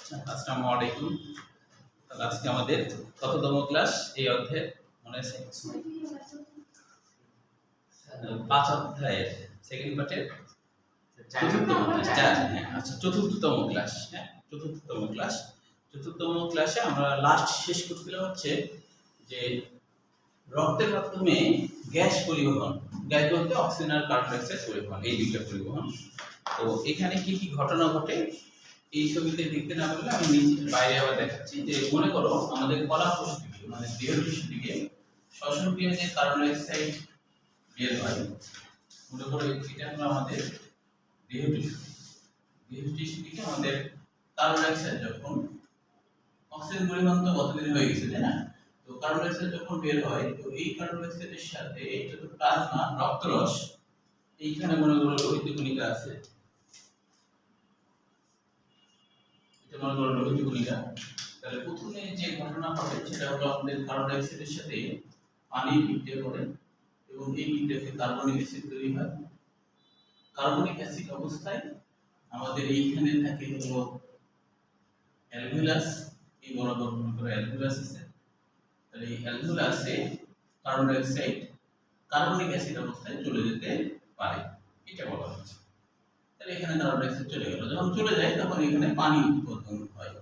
আসসালামু আলাইকুম। তাহলে আজকে আমাদের কততম ক্লাস এই অধ্যায়ে মনে আছে? 5 অধ্যায়ের সেকেন্ড পার্টের চতুর্থতম ক্লাস। চতুর্থতম ক্লাসে আমরা লাস্ট শেষ করছিলাম হচ্ছে যে রক্তের মাধ্যমে গ্যাস পরিবহন, গ্যাস বলতে অক্সিজেন আর কার্বন ডাই অক্সাইড পরিবহন, এই দুইটা পরিবহন। তো এখানে কি কি ঘটনা ঘটে এই ছবিতে দেখতে না পারলে আমি নিচে বাইরে আবার দেখাচ্ছি। যে মনে করো আমাদের কলা কোষ থেকে মানে দেহ টিস্যু থেকে শ্বসন ক্রিয়া যে কার্বন ডাই অক্সাইড বের হয়, মনে করো এটা হলো আমাদের দেহ টিস্যু থেকে আমাদের কার্বন ডাই অক্সাইড যখন অক্সিজেন পরিমাণ তো কতদিন হয়ে গেছে তাই না? তো কার্বন ডাই অক্সাইড যখন বের হয় তো এই কার্বন ডাই অক্সাইডের সাথে এটা তো প্লাজমা রক্তরস, এইখানে মনে করো লোহিত কণিকা আছে, এটা মনে করো লোহিত কণিকা। তাহলে প্রথমে যে ঘটনা ঘটে সেটা হলো আমাদের কার্বন ডাই অক্সাইডের সাথে পানি বিক্রিয়া করে এবং এই বিক্রিয়াতে কার্বনিক অ্যাসিড তৈরি হয়। কার্বনিক অ্যাসিড অবস্থায় আমাদের এইখানে থাকে হলো অ্যালভিউলাস, এই বরাবর মনে করো অ্যালভিউলাস আছে। তাহলে এই অ্যালভিউলাসে carbon die oxide carbonic acid অবস্থায় চলে যেতে পারে, এটা বলা হচ্ছে। তাহলে এখানে কার্বন ডাই অক্সাইড চলে গেল, যখন চলে যায় তখন এখানে পানি উৎপন্ন হয়,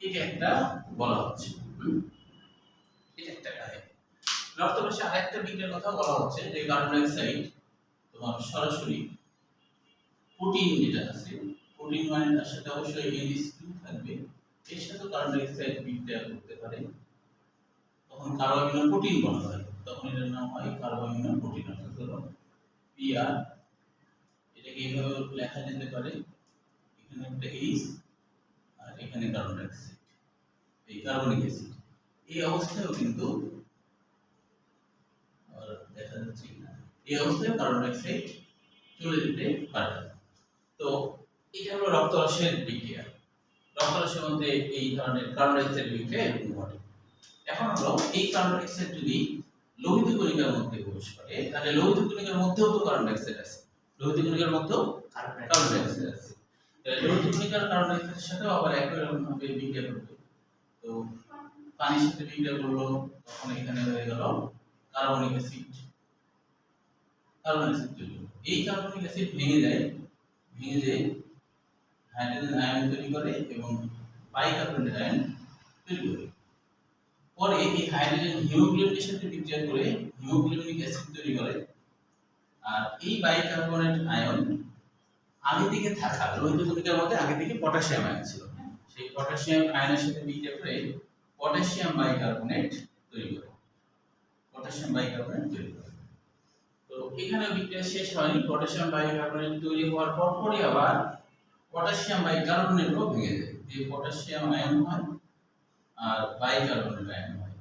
এটা একটা বলা হচ্ছে। এটা একটা কাহিনী। রক্তরসে আরেকটা বিক্রিয়ার কথা বলা হচ্ছে যে কার্বন ডাই অক্সাইড তোমার সরাসরি প্রোটিন যেটা আছে, প্রোটিন মানে তার সাথে অবশ্যই NH2 থাকবে, এর সাথে কার্বন ডাই অক্সাইড বিক্রিয়া করতে পারে, তখন কার্বো প্রোটিন বলা হয়, তখন এটার নাম হয় কার্বো প্রোটিন। অর্থাৎ হলো PR, এটাকে এইভাবে লেখা যেতে পারে, এখানে একটা H আর এখানে কার্বন ডাই অক্সাইড, এই কার্বনিক অ্যাসিড। এই অবস্থায়ও কিন্তু আর দেখা যাচ্ছে কিনা, এই অবস্থায় কার্বন ডাই অক্সাইড চলে যেতে পারে। তো এটা হলো রক্তরসের বিক্রিয়া। রক্তরসের মধ্যে এই ধরনের কার্বন ডাই অক্সাইড বিক্রিয়া এরকম ঘটে। এখন হলো এই কার্বন ডাই অক্সাইড যদি লোহিত কণিকার মধ্যে প্রবেশ করে, তাহলে লোহিত কণিকার মধ্যেও তো কার্বন ডাই অক্সাইড আছে, লোহিত কণিকার মধ্যেও কার্বন ডাই অক্সাইড আছে। তাহলে লোহিত কণিকার কার্বন ডাই অক্সাইডের সাথেও আবার একই রকম ভাবে বিক্রিয়া করবে। তো পানির সাথে বিক্রিয়া করলো, তখন এখানে হয়ে গেল কার্বনিক অ্যাসিড, কার্বনিক অ্যাসিড তৈরি হলো। এই কার্বনিক অ্যাসিড ভেঙে যায় হাইড্রোজেন আয়ন তৈরি করে এবং বাইকার্বনেট আয়ন তৈরি করে। পরে এই হাইড্রোজেন হিমোগ্লোবিনের সাথে বিক্রিয়া করে হিমোগ্লোবিনিক অ্যাসিড তৈরি করে। আর এই বাইকার্বনেট আয়ন আগে থেকে থাকা লোহিত কণিকার মধ্যে আগে থেকে পটাশিয়াম আয়ন ছিল, সেই পটাশিয়াম আয়নের সাথে বিক্রিয়া করে পটাশিয়াম বাইকার্বনেট তৈরি করে, তো এখানে বিক্রিয়া শেষ হয়নি। পটাশিয়াম বাইকার্বনেট তৈরি হওয়ার পরই আবার পটাশিয়াম বাইকার্বনেটও ভেঙে যায়, যে পটাশিয়াম আয়ন হয় আর বাইকার্বনেট আয়ন হয়,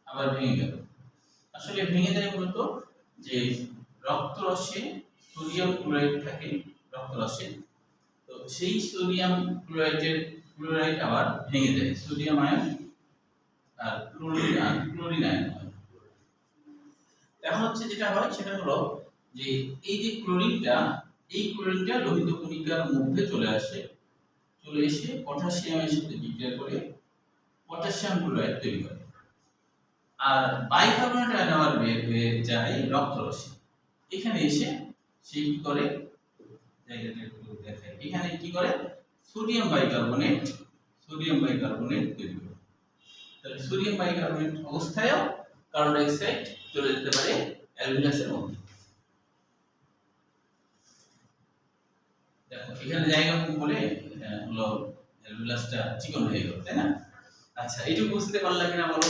আবার ভেঙে গেল। আসলে ভেঙে যায় মূলত যে রক্তরসে সোডিয়াম ক্লোরাইড থাকে রক্তরসে, তো সেই সোডিয়াম ক্লোরাইড আবার ভেঙে যায়, সোডিয়াম আয়ন আর ক্লোরিন আয়ন হয়। এখন হচ্ছে যেটা হয় সেটা হলো যে এই যে ক্লোরিনটা লোহিত কণিকার মধ্যে চলে এসে পটাশিয়ামের সাথে বিক্রিয়া করে পটাশিয়াম ক্লোরাইড তৈরি করে। আর বাইকার্বনেট আয়ন আবার বের হয়ে যায় রক্তরসে, এখানে এসে সে কি করে, জায়গাটা একটু দেখাই, এখানে কি করে সোডিয়াম বাইকার্বনেট তৈরি করে। তাহলে sodium bicarbonate অবস্থায়ও carbon die oxide চলে যেতে পারে অ্যালভিউলাসের মধ্যে। দেখো এখানে জায়গা কম বলে হলো অ্যালভিউলাসটা চিকন হয়ে গেল, তাই না? আচ্ছা, এইটুকু বুঝতে পারলাম কিনা বলো?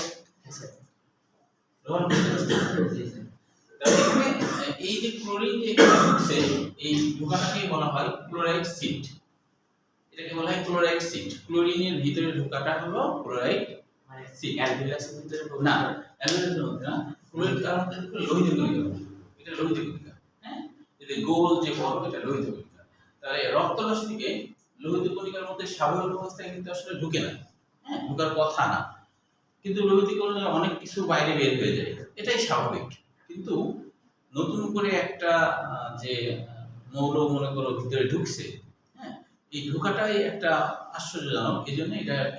এই যে ক্লোরিন যে ঢুকছে, এই ঢোকাটাকে বলা হয় ক্লোরাইড সিট, এটাকে বলা হয় ক্লোরাইড সিট। ক্লোরিনের ভিতরে ঢোকাটা হলো ক্লোরাইড সিট, অ্যালভিউলাসের ভিতরে না, অ্যালভিউলাসের মধ্যে না, ক্লোরিন কারণ লোহিত কণিকা, এটা লোহিত কণিকা, হ্যাঁ, এই যে গোল যে বড় এটা লোহিত কণিকা। তাহলে রক্তরস থেকে লোহিত কণিকার মধ্যে স্বাভাবিক অবস্থায় কিন্তু আসলে ঢুকে না, হ্যাঁ, ঢোকার কথা না, কিন্তু লোহিত কণিকা অনেক কিছু বাইরে বের হয়ে যায়, এটাই স্বাভাবিক। কিন্তু নতুন করে একটা যে মৌল মনে করো ভিতরে ঢুকছে, হ্যাঁ, এই ঢোকাটাই একটা আশ্চর্যজনক, এই জন্য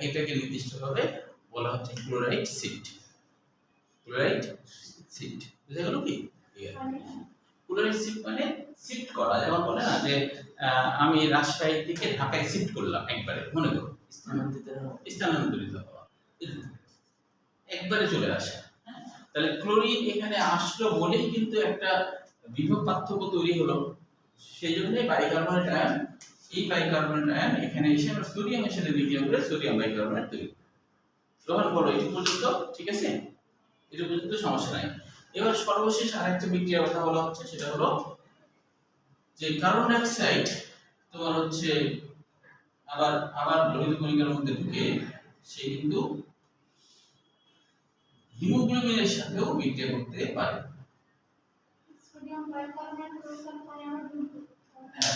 এটাকে নির্দিষ্টভাবে বলা হচ্ছে ক্লোরাইড শিফট। ক্লোরাইড শিফট বুঝা গেল কি? ক্লোরাইড শিফট মানে শিফট করা, যেমন বলে না যে আমি রাজশাহী থেকে ঢাকায় শিফট করলাম, একবারে মনে করো স্থানান্তরিত হওয়া, একবারে চলে আসা। তাহলে ক্লোরিন এখানে আসলো বলেই কিন্তু একটা বিভব পার্থক্য তৈরি হলো, সেই জন্য বাইকার্বনেট আয়ন, এই বাইকার্বনেট আয়ন এখানে এসে আমরা সোডিয়ামের সাথে বিক্রিয়া করে সোডিয়াম বাইকার্বনেট তৈরি করি। গ্রহণ করো এটি পর্যন্ত, ঠিক আছে? এটি পর্যন্ত সমস্যা নাই। এবার সর্বশেষ আরেকটা বিক্রিয়ার কথা বলা হচ্ছে, সেটা হলো যে কার্বন ডাই অক্সাইড তোমার হচ্ছে আবার লোহিত কণিকার মধ্যে ঢুকে সে কিন্তু হিমোগ্লোবিনের সাথেও বিক্রিয়া করতে পারে।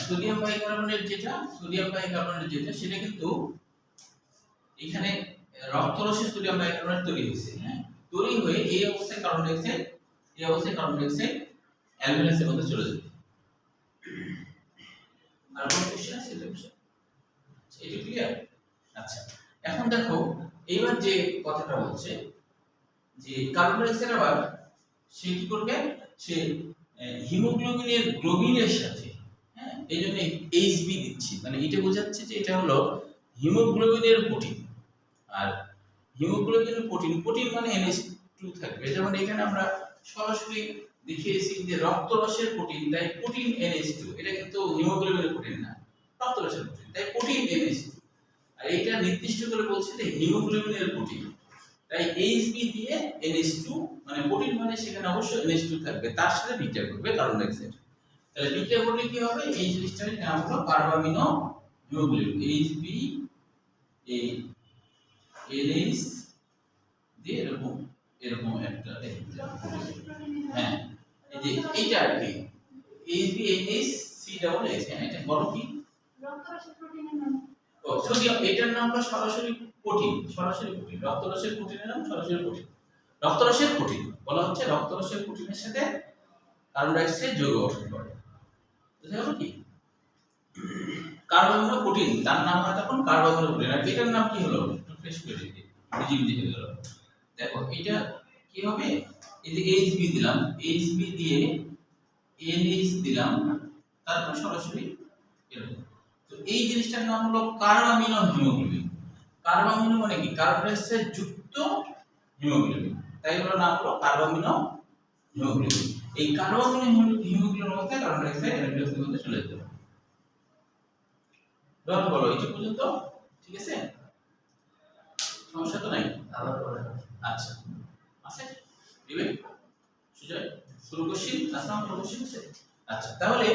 সোডিয়াম বাইকার্বনেট যেটা সেটা কিন্তু এখানে রক্তরসে সোডিয়াম বাইকার্বনেট তৈরি হয়েছে, হ্যাঁ, তৈরি হয়ে এই অবস্থায় কার্বন ডাই অক্সাইড অ্যালুমিনাসের মধ্যে চলে যাবে। আর কোন কোশ্চেন আছে এটা বিষয়? এটা ক্লিয়ার? আচ্ছা, এখন দেখো এইবার যে কথাটা বলছে যে কার্বন ডাই অক্সাইড আবার সে কি করবে, সে হিমোগ্লোবিনের গ্লোবিনের সাথে, হ্যাঁ, এই জন্য এইচবি দিচ্ছি, মানে এটা বোঝাচ্ছে যে এটা হলো হিমোগ্লোবিনের প্রোটিন। আর হিমোগ্লোবিনের প্রোটিন মানে NH2 থাকবে, যেমন এখানে আমরা সরাসরি দেখিয়েছি যে রক্তরসের প্রোটিন, তাই প্রোটিন NH2, এটা কিন্তু হিমোগ্লোবিনের প্রোটিন না, রক্তরসের প্রোটিন, তাই প্রোটিন NH2। আর এটা নির্দিষ্ট করে বলছে যে হিমোগ্লোবিনের প্রোটিন, তাই HB দিয়ে NH2, মানে প্রোটিন মানে সেখানে অবশ্যই NH2 থাকবে, তার সাথে বিক্রিয়া করবে কার্বন ডাই অক্সাইড। তাহলে বিক্রিয়া করলে কি হবে, এই জিনিসটার নাম হলো কার্বামিনো হিমোগ্লোবিন, HB NH দিয়ে এরকম একটা, হ্যাঁ, এই যে এইটা আর কি HB NH C এটা বলো কি? রক্তরসের প্রোটিনের নাম। ও সোডিয়াম, এটার নাম হলো সরাসরি প্রোটিন। রক্তরসের প্রোটিনের নাম সরাসরি প্রোটিন। রক্তরসের প্রোটিন বলা হচ্ছে রক্তরসের প্রোটিনের সাথে কার্বন ডাই অক্সাইড যৌগ গঠন করে, বুঝা গেল কি? কার্বামিনো প্রোটিন, তার নাম হয় তখন কার্বামিনো প্রোটিন। আর এটার নাম কি হলো, একটু ফ্রেশ করে দিই, বিজিবি হয়ে গেল। দেখো এটা কি হবে, এই যে HB দিলাম, HB দিয়ে NH দিলাম, তারপর সরাসরি এরকম। তো এই জিনিসটার নাম হলো কার্বামিনো হিমোগ্লোবিন। কার্বামিনো মানে কি, কার্বন ডাই অক্সাইড যুক্ত হিমোগ্লোবিন, তাই হলো নাম হলো কার্বামিনো হিমোগ্লোবিন। এই কার্বামিনো হিমোগ্লোবিন অবস্থায় কার্বন ডাই অক্সাইড অ্যালুমিনাসের মধ্যে চলে যেতে পারে। ডট বলো এই পর্যন্ত, ঠিক আছে? সমস্যা তো নাই? আচ্ছা আছে দিবে সুজয়, শুরু করছি। আচ্ছা, তাহলে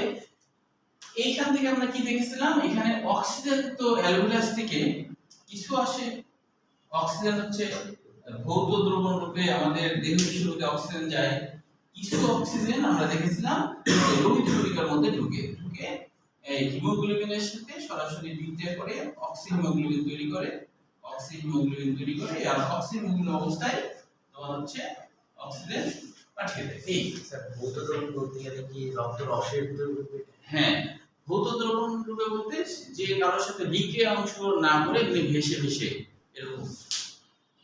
এইখান থেকে আমরা কি দেখেছিলাম, এখানে অক্সিজেন তো অ্যালুমিনাস থেকে কিছু আসে, অক্সিজেন হচ্ছে ভৌত দ্রবণ রূপে আমাদের দেহ শুরুতে অক্সিজেন যায়, কিছু অক্সিজেন আমরা দেখেছিলাম লোহিত কণিকার মধ্যে ঢুকে এই হিমোগ্লোবিনের সাথে সরাসরি বিক্রিয়া করে অক্সিহিমোগ্লোবিন তৈরি করে, আর অক্সিহিমোগ্লোবিন অবস্থায় তোমার হচ্ছে অক্সিজেন পাঠিয়ে দেয়। এই স্যার ভৌত দ্রবণ বলতে গেলে কি রক্তরসের রূপে? হ্যাঁ, ভৌত দ্রবণ রূপে বলতে যে কারোর সাথে বিক্রিয়া অংশগ্রহণ না করে এমনি ভেসে এরকম,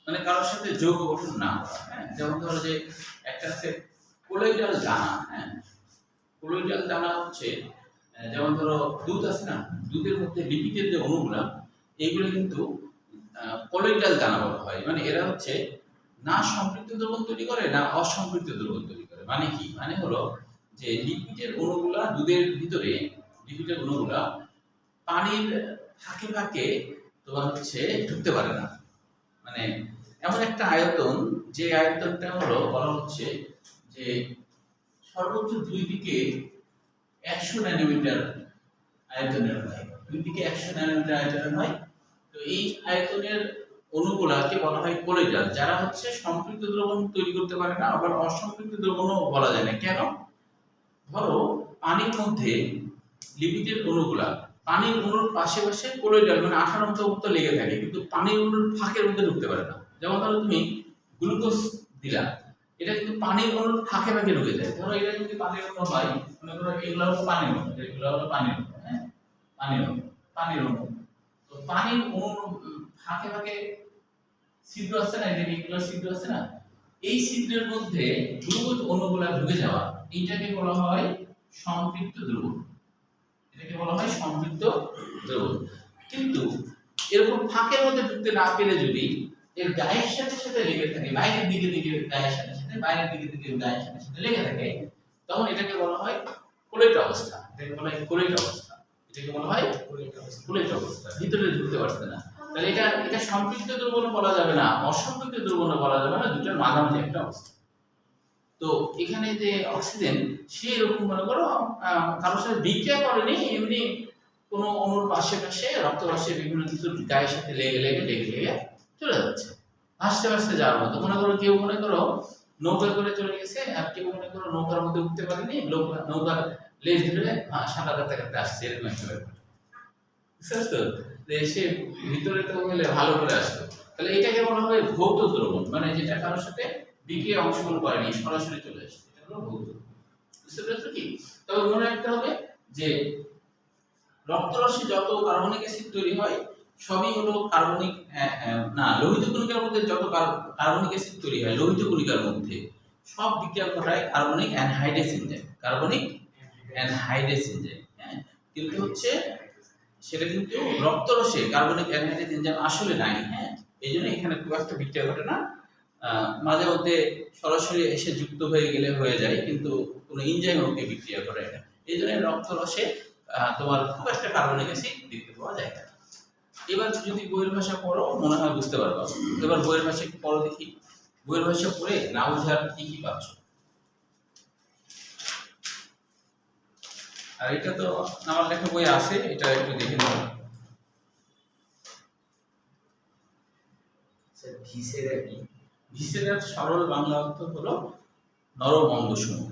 মানে কারোর সাথে যৌগ গঠন না করা। হ্যাঁ, যেমন ধরো যে একটা আছে কোলয়েডাল দানা, হ্যাঁ, কোলয়েডাল দানা হচ্ছে যেমন ধরো দুধ আছে না, দুধের মধ্যে লিপিডের যে অণুগুলা, এইগুলো কিন্তু কোলয়েডাল দানা বলা হয়। মানে এরা হচ্ছে না সম্পৃক্ত দ্রবণ তৈরি করে না অসম্পৃক্ত দ্রবণ তৈরি করে। মানে কি, মানে হলো যে লিপিডের অণুগুলা দুধের ভিতরে, লিপিডের অণুগুলা পানির ফাঁকে তোমার হচ্ছে ঢুকতে পারে না। মানে এমন একটা আয়তন, যে আয়তনটা হলো বলা হচ্ছে যে সর্বোচ্চ দুই দিকে 100 ন্যানোমিটার আয়তনের হয়, দুই দিকে 100 ন্যানোমিটার আয়তনের হয়। তো এই আয়তনের অণুগুলাকে বলা হয় কোলয়েডাল, যারা হচ্ছে সম্পৃক্ত দ্রবণ তৈরি করতে পারে না, আবার অসম্পৃক্ত দ্রবণও বলা যায় না। কেন? ধরো পানির মধ্যে লিপিডের অণুগুলা পানির অণুর পাশে কোলয়েডাল মানে আঠার মতো লেগে থাকে, কিন্তু পানির অণুর ফাঁকের মধ্যে ঢুকতে পারে না। যেমন ধরো তুমি গ্লুকোজ দিলা, এটা কিন্তু পানির অণুর ফাঁকে ঢুকে যায়। ধরো এটা যদি পানির অণু হয়, মনে করো এগুলো হলো পানির অণু, এগুলো হলো পানির অণু, হ্যাঁ, পানির অণু পানির অণু। তো পানির অণুর ফাঁকে ফাঁকে ছিদ্র আছে না, এই যে রেগুলার ছিদ্র আছে না, এই ছিদ্রের মধ্যে দ্রবীভূত অণুগুলা ঢুকে যাওয়া, এইটাকে বলা হয় সম্পৃক্ত দ্রবণ। এটাকে বলা হয় সম্পৃক্ত দ্রবণ। কিন্তু এরকম ফাঁকের মধ্যে ঢুকতে না পেরে যদি এর গায়ের সাথে সাথে লেগে থাকে, বাইরের দিকে দিকে গায়ের সাথে সাথে, বাইরের দিকে দিকে গায়ের সাথে সাথে লেগে থাকে, তখন এটাকে বলা হয় কোলেট অবস্থা। এটাকে বলা হয় কোলেট অবস্থা। এটাকে বলা হয় কোলেট অবস্থা। ভিতরে ঢুকতে পারছে না। তাহলে এটা সম্পৃক্ত দ্রবণ বলা যাবে না, অসম্পৃক্ত দ্রবণ বলা যাবে না, দুটোর মাঝামাঝি একটা অবস্থা। তো এখানে যে অক্সিজেন, সে এরকম মনে করো কারোর সাথে বিক্রিয়া করেনি, এমনি কোনো অণুর পাশে পাশে রক্তরসে বিভিন্ন কিছুর গায়ের সাথে লেগে লেগে লেগে লেগে চলে যাচ্ছে, ভাসতে ভাসতে যাওয়ার মতো। মনে করো কেউ মনে করো নৌকা করে চলে গেছে, আর কেউ মনে করো নৌকার মধ্যে উঠতে পারেনি, নৌকার লেজ ধরে সাঁতার কাটতে কাটতে আসছে, এরকম একটা ব্যাপার। বুঝতে পারছো? যে সে ভিতরে তো গেলে ভালো করে আসতো। তাহলে এটাকে বলা হবে ভৌত দ্রবণ, মানে যেটা কারোর সাথে বিক্রিয়া অংশগ্রহণ করেনি, সরাসরি চলে আসছে, এটা হলো ভৌত। বুঝতে পেরেছো কি? তবে মনে রাখতে হবে যে রক্তরসে যত কার্বনিক অ্যাসিড তৈরি হয় সবই হলো কার্বনিক, না, লোহিত কণিকার মধ্যে যত কার্বনিক অ্যাসিড তৈরি হয় লোহিত কণিকার মধ্যে সব বিক্রিয়া ঘটায় carbonic anhydrase enzyme. Carbonic anhydrase enzyme, হ্যাঁ। কিন্তু হচ্ছে সেটা কিন্তু রক্তরসে কার্বনিক অ্যানহাইড্রেস এনজাইম আসলে নাই, হ্যাঁ। এই জন্য এখানে খুব একটা বিক্রিয়া ঘটে না। মাঝে মধ্যে সরাসরি এসে যুক্ত হয়ে গেলে হয়ে যায়, কিন্তু কোনো এনজাইম ওকে বিক্রিয়া করে না। এই জন্য রক্তরসে তোমার খুব একটা কার্বনিক অ্যাসিড দেখতে পাওয়া যায় না। এবার যদি বইয়ের ভাষা পড়ো মনে হয় বুঝতে পারবা। এবার বইয়ের ভাষা একটু পড়ো দেখি। বইয়ের ভাষা পড়ে না বুঝার কি কি পাচ্ছ। আর এটা তো আমার লেখা বই আছে, এটা একটু দেখে নাও। স্যার ভিসেরা কি? ভিসেরার সরল বাংলা অর্থ হলো নরম অঙ্গসমূহ।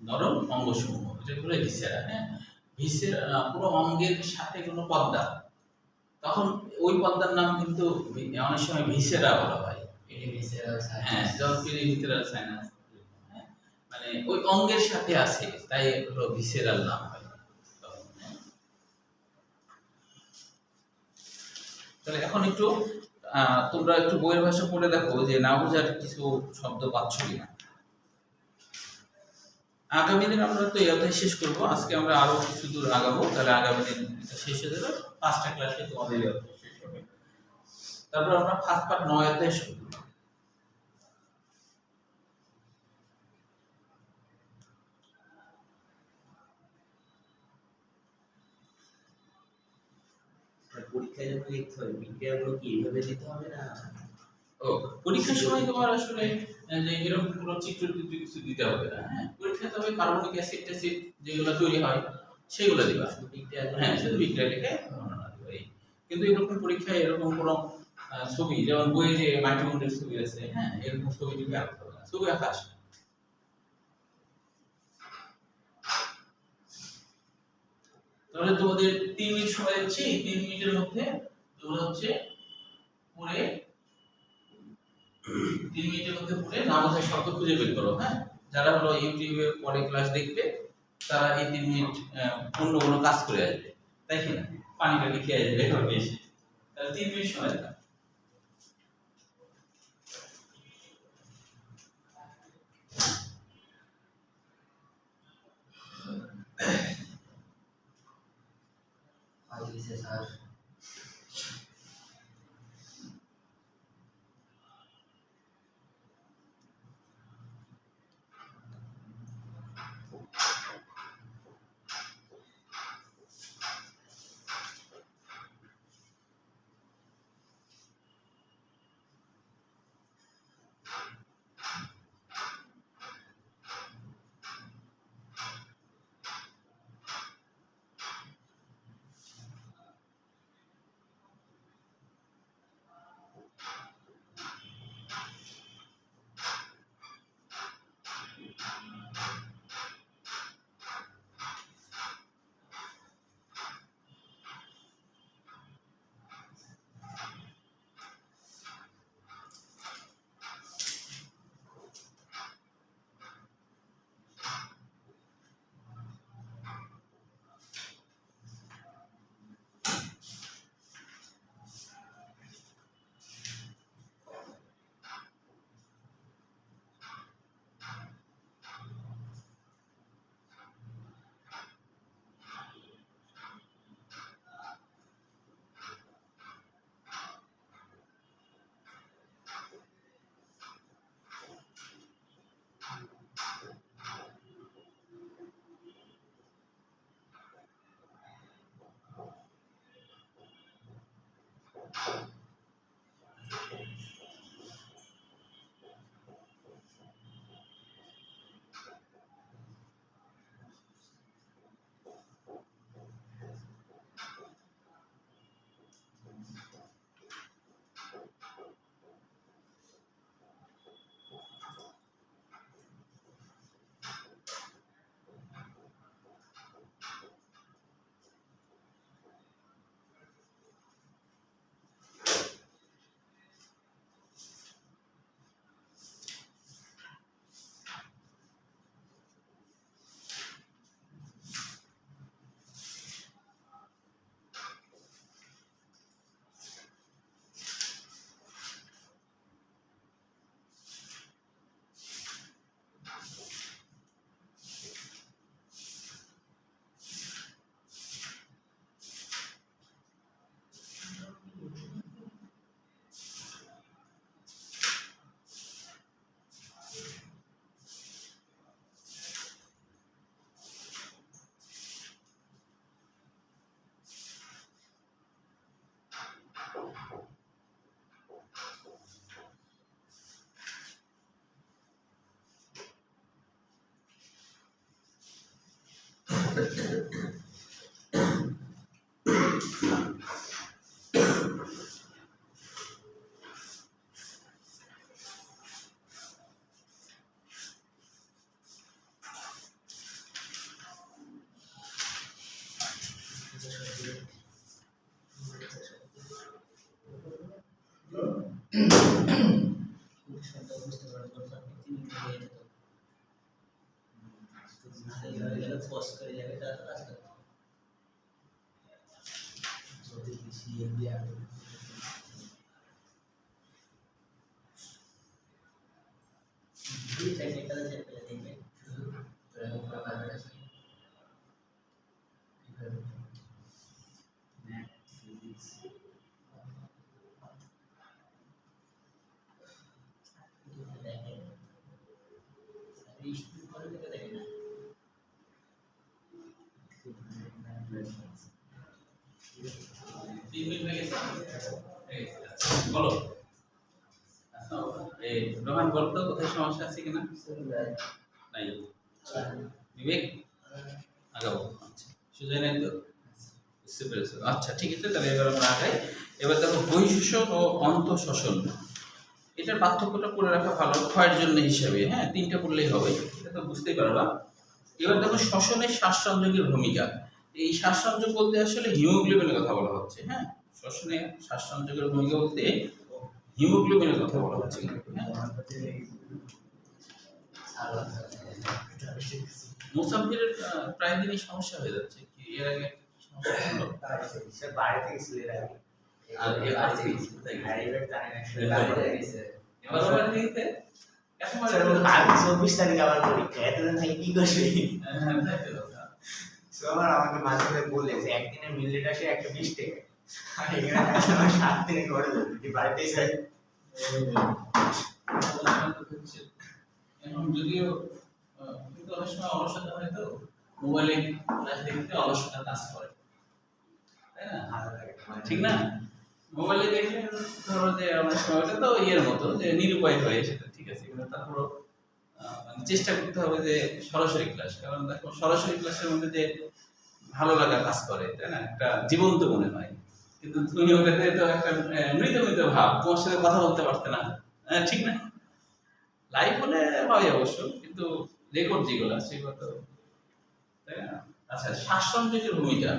নরম অঙ্গসমূহ এটা বলে ভিসেরা, হ্যাঁ। ভিসেরা কোনো অঙ্গের সাথে কোনো পর্দা, তখন ওই পর্দার নাম কিন্তু অনেক সময় ভিসেরা বলা হয়। হ্যাঁ, যেমন পেরিভিসেরাল সাইনাস, হ্যাঁ, মানে ওই অঙ্গের সাথে আছে, তাই হলো ভিসেরাল নাম হয়। তাহলে এখন একটু তোমরা একটু বইয়ের ভাষা পড়ে দেখো যে না বোঝার কিছু শব্দ পাচ্ছ কিনা। আগামী দিন আমরা তো এই অধ্যায় শেষ করবো, আজকে আমরা আরো কিছু দূর আগাবো, তাহলে আগামী দিন এটা শেষ হয়ে যাবে, 5টা ক্লাসে তোমাদের এই অধ্যায় শেষ হবে। তারপর আমরা ফার্স্ট পার্ট 9 অধ্যায় শুরু করব। পরীক্ষায় যখন লিখতে হবে বিক্রিয়াগুলো কি এইভাবে দিতে হবে না? ও, পরীক্ষার সময় তোমার আসলে যে এরকম কোনো চিত্র কিছু দিতে হবে না, হ্যাঁ। পরীক্ষা তবে কার্বনিক অ্যাসিড ট্যাসিড যেগুলো তৈরি হয় সেগুলো দিবা, হ্যাঁ, শুধু বিক্রিয়া লিখে বর্ণনা দিবা। কিন্তু এরকম পরীক্ষায় এরকম কোনো ছবি, যেমন বইয়ে যে মাইটোকন্ড্রিয়ার ছবি আছে, হ্যাঁ, এরকম ছবি দিবে আঁকতে হবে না, ছবি আঁকা আসে না। তাহলে তোমাদের 3 মিনিট সময় দিচ্ছি, 3 মিনিটের মধ্যে তোমরা হচ্ছে পড়ে 3 মিনিটের মধ্যে পড়ে না বোঝার শব্দ খুঁজে বের করো, হ্যাঁ। যারা হলো ইউটিউবে পরে ক্লাস দেখবে তারা এই 3 মিনিট অন্য কোনো কাজ করে আসবে, তাই কি না, পানিটা খেয়ে আসবে এভাবে এসে। তাহলে 3 মিনিট সময় দাও। স্যার বুঝতে পারবো পোস্ট করে যাবে তার কাছে যদি বেশি ইন্ডিয়া ये टेक्निकल से पहले देंगे प्रयोग का कारण है नेक्स्ट फिजिक्स देखें रिश्ते पर भी देखें 3 মিনিট হয়ে গেছে বলো এই রোহান বলতো কোথায় সমস্যা আছে কিনা নাই বিবেক আগাও আচ্ছা সুজয় নাই তো বুঝতে পেরেছো আচ্ছা ঠিক আছে তাহলে এবার আমরা আগাই এবার দেখো বহিঃশোষণ ও অন্তঃশোষণ এটার পার্থক্যটা করে রাখা ভালো ক্ষয়ের জন্য হিসাবে হ্যাঁ তিনটা পড়লেই হবে এটা তো বুঝতেই পারবা এবার দেখো শ্বসনের শ্বাস সংযোগের ভূমিকা এই শ্বাস সংযোগ বলতে আসলে হিমোগ্লোবিনের কথা বলা হচ্ছে হ্যাঁ শ্বসনে শ্বাস সংযোগের ভূমিকা বলতে হিমোগ্লোবিনের কথা বলা হচ্ছে মুসাফিরের প্রায় দিনই সমস্যা হয়ে যাচ্ছে কি এর আগে সমস্যা হলো সে বাইরে থেকে ছিল আর এর আগে হাইওয়ে জানেন আসলে বাইরে গেছে এবার ওখানে দিতে এখন স্যার বলতো কাল 24 তারিখ আবার পরীক্ষা এতদিন থেকে কি করবি হ্যাঁ তাই তো সবার আমাকে মাঝে মাঝে বললে যে একদিনের মিলটা সে 120 টাকা আর এখানে 7 দিনে করে দিই বাড়িতেই যাই এখন যদিও কিন্তু অনেক সময় অলসতা হয় তো মোবাইলে ক্লাস দেখতে অলসতা কাজ করে তাই না ভালো লাগে ঠিক না মোবাইলে দেখলে ধরো যে অনেক সময় ওটা তো ইয়ের মতো যে নিরুপায় হয়ে সেটা ঠিক আছে কিন্তু তারপর চেষ্টা করতে হবে যে সরাসরি ক্লাস কারণ দেখো সরাসরি ক্লাসের মধ্যে যে ভালো লাগা কাজ করে তাই না একটা জীবন্ত মনে হয় কিন্তু তুমি ওটাতে তো একটা মৃত মৃত ভাব তোমার সাথে কথা বলতে পারতে না ঠিক না লাইভ হলে হয় অবশ্য কিন্তু রেকর্ড যেগুলো সেগুলো তো তাই না আচ্ছা শ্বাস সংযোগের ভূমিকা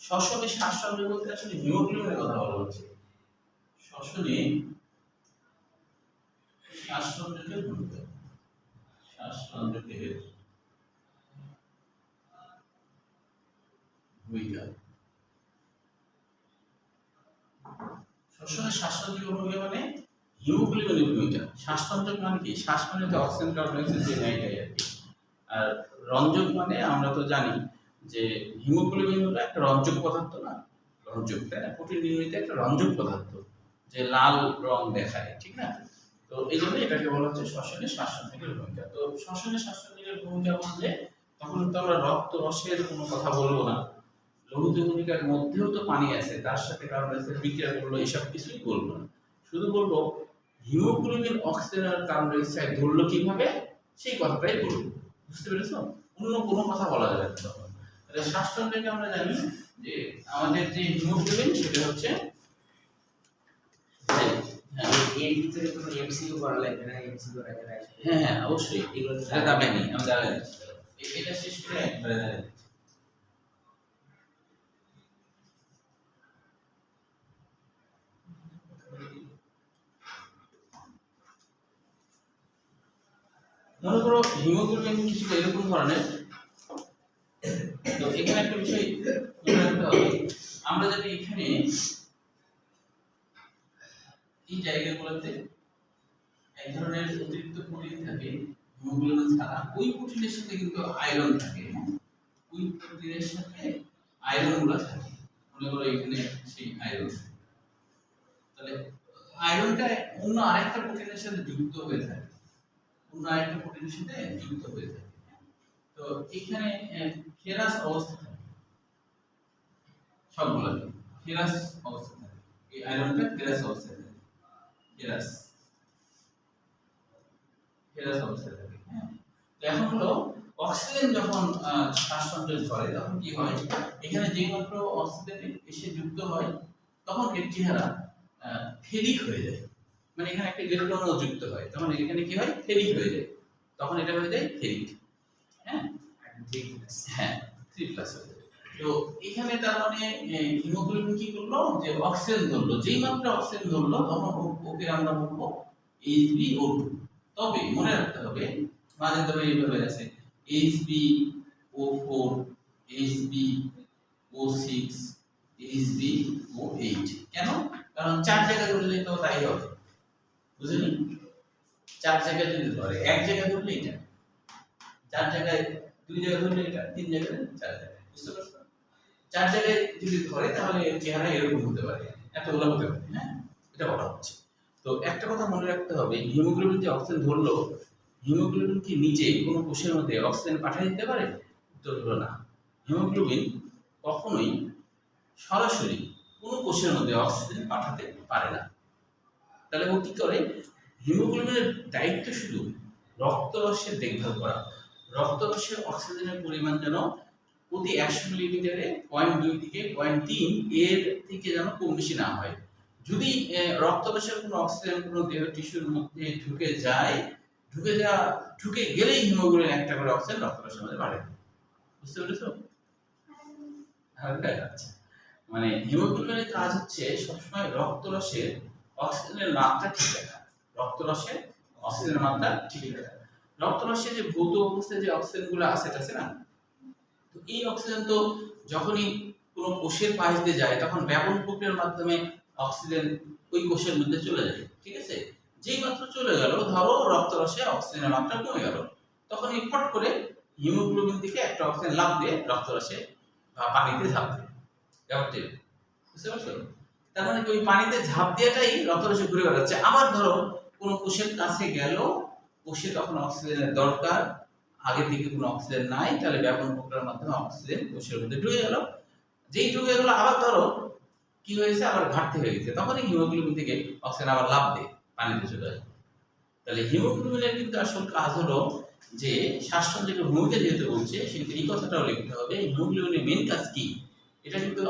শ্বসনে শ্বাস সংযোগ বলতে আসলে হিমোগ্লোবিনের কথা বলা হচ্ছে শ্বসনে শ্বাস সংযোগের ভূমিকা শ্বাস সংযোগের ভূমিকা শ্বসনে শ্বাস সংযোগের ভূমিকা মানে হিমোগ্লোবিনের ভূমিকা শ্বাস সংযোগ মানে কি শ্বাস মানে তো অক্সিজেন কার্বন ডাইঅক্সাইড যে নেয়টাই আর কি আর রঞ্জক মানে আমরা তো জানি যে হিমোগ্লোবিন হলো একটা রঞ্জক পদার্থ না রঞ্জক তাই না প্রোটিন নির্মিত একটা রঞ্জক পদার্থ যে লাল রং দেখায় ঠিক না তো এই জন্য এটাকে বলা হচ্ছে শ্বসনে শ্বাস সংযোগের ভূমিকা তো শ্বসনে শ্বাস সংযোগের ভূমিকা বলতে তখন তো আমরা রক্ত রসের কোনো কথা বলবো না লঘু ভূমিকার মধ্যেও তো পানি আছে তার সাথে কার্বন ডাইঅক্সাইড বিক্রিয়া করলো এসব কিছুই বলবো না শুধু বলবো হিমোগ্লোবিন অক্সিজেন আর কার্বন ডাইঅক্সাইড ধরলো কিভাবে সেই কথাটাই বলবো বুঝতে পেরেছো অন্য কোনো কথা বলা যাবে না তখন তাহলে শ্বাস সংযোগে আমরা জানি যে আমাদের যে হিমোগ্লোবিন সেটা হচ্ছে এর ভিতরে কোনো এমসিকিউ করা লাগবে না এমসিকিউ রাখা লাগবে হ্যাঁ হ্যাঁ অবশ্যই এগুলো দামে নেই আমরা এটা শেষ করে একবারে মনে করো হিমোগ্লোবিন কিছুটা এরকম ধরনের তো এখানে একটা বিষয় মনে রাখতে হবে আমরা যদি এখানে এই জায়গাগুলোতে এক ধরনের অতিরিক্ত প্রোটিন থাকে হিমোগ্লোবিন ছাড়া ওই প্রোটিনের সাথে কিন্তু আয়রন থাকে হ্যাঁ ওই প্রোটিনের সাথে আয়রন গুলো থাকে মনে করো এখানে সেই আয়রন তাহলে আয়রনটা অন্য আরেকটা প্রোটিনের সাথে যুক্ত হয়ে থাকে অন্য আরেকটা প্রোটিনের সাথে যুক্ত হয়ে থাকে তো এখানে ফেরাস অবস্থা থাকে সবগুলো ফেরাস অবস্থা থাকে এই আয়রনটা ফেরাস অবস্থা থাকে ফেরাস ফেরাস অবস্থা থাকে হ্যাঁ তো এখন হলো অক্সিজেন অক্সিজেন যখন শ্বাস সঞ্চয় করে তখন কি হয়, এখানে যে মাত্র অক্সিজেন এসে যুক্ত হয় তখন এর চেহারা ফেরিক হয়ে যায়, মানে এখানে একটা ইলেকট্রনও যুক্ত হয়, তখন এখানে কি হয়, ফেরিক হয়ে যায়, তখন এটা হয়ে যায় ফেরিক। হ্যাঁ হ্যাঁ 3+ হয়ে যায়। তো এখানে তার মানে হিমোগ্লোবিন কি করলো, যে অক্সিজেন ধরলো, যেই মাত্র অক্সিজেন ধরলো তখন ওকে আমরা বলবো HbO2। তবে মনে রাখতে হবে মাঝে তবে এইভাবে আছে HbO4, HbO6, HbO8। কেন? কারণ 4 জায়গায় ধরলে তো তাই হবে, বুঝলি? 4 জায়গায় যদি ধরে, এক জায়গায় ধরলে এটা, 4 জায়গায় 2 জায়গায় ধরলে এটা, 3 জায়গায় 4 জায়গায়, বুঝতে পারছো? 4 জায়গায় যদি ধরে তাহলে চেহারা এরকম হতে পারে, এতগুলো হতে পারে। হ্যাঁ, এটা বলা হচ্ছে। তো একটা কথা মনে রাখতে হবে, হিমোগ্লোবিন যে অক্সিজেন ধরলো, হিমোগ্লোবিন কি নিজে কোনো কোষের মধ্যে অক্সিজেন পাঠিয়ে দিতে পারে? উত্তর হলো না। হিমোগ্লোবিন কখনোই সরাসরি কোনো কোষের মধ্যে অক্সিজেন পাঠাতে পারে না। তাহলে ও কি করে? হিমোগ্লোবিনের দায়িত্ব শুধু রক্তরসের দেখভাল করা, রক্তরসের অক্সিজেনের পরিমাণ যেন প্রতি 100 মিলিলিটারে 0.2 থেকে 0.3 এর থেকে যেন কম বেশি না হয়। যদি রক্তরসের কোনো অক্সিজেন কোনো দেহ টিস্যুর মধ্যে ঢুকে গেলেই হিমোগ্লোবিন একটা করে অক্সিজেন রক্তরসের মধ্যে বাড়ে। বুঝতে পেরেছো? আচ্ছা, মানে হিমোগ্লোবিনের কাজ হচ্ছে সবসময় রক্তরসের অক্সিজেনের মাত্রা ঠিক রাখা, রক্তরসের অক্সিজেনের মাত্রা ঠিক রাখা। রক্তরসে যে ভৌত অবস্থায় যে অক্সিজেনগুলো আছে না, তো এই অক্সিজেন তো যখনই কোনো কোষের পাশ দিয়ে যায় তখন ব্যাপন প্রক্রিয়ার মাধ্যমে অক্সিজেন ওই কোষের মধ্যে চলে যায়, ঠিক আছে? যেই মাত্র চলে গেল, ধরো রক্তরসে অক্সিজেনের মাত্রা কমে গেল, তখন এই ফট করে হিমোগ্লোবিন থেকে একটা অক্সিজেন লাফ দিয়ে রক্তরসে বা পানিতে ঝাঁপ দেয়, ব্যাপারটি বুঝতে পারছো? তার মানে ওই পানিতে ঝাঁপ দেওয়াটাই রক্তরসে ঘুরে বেড়াচ্ছে। আবার ধরো কোনো কোষের কাছে গেল, কোষে তখন অক্সিজেনের দরকার, আগে থেকে কোনো অক্সিজেন নাই, তাহলে ব্যাপন প্রক্রিয়ার মাধ্যমে অক্সিজেন কোষের মধ্যে ঢুকে গেল, যেই ঢুকে গেল আবার ধরো কি হয়েছে, আবার ঘাটতি হয়ে গেছে, তখনই হিমোগ্লোবিন থেকে অক্সিজেন আবার লাফ দেয়, পানিতে চলে যায়। তাহলে হিমোগ্লোবিনের কিন্তু আসল কাজ হলো যে শ্বাসসঞ্চয়ের ভূমিকা যেহেতু বলছে, সেহেতু এই কথাটাও লিখতে হবে, হিমোগ্লোবিনের মেন কাজ কি। এটা কিন্তু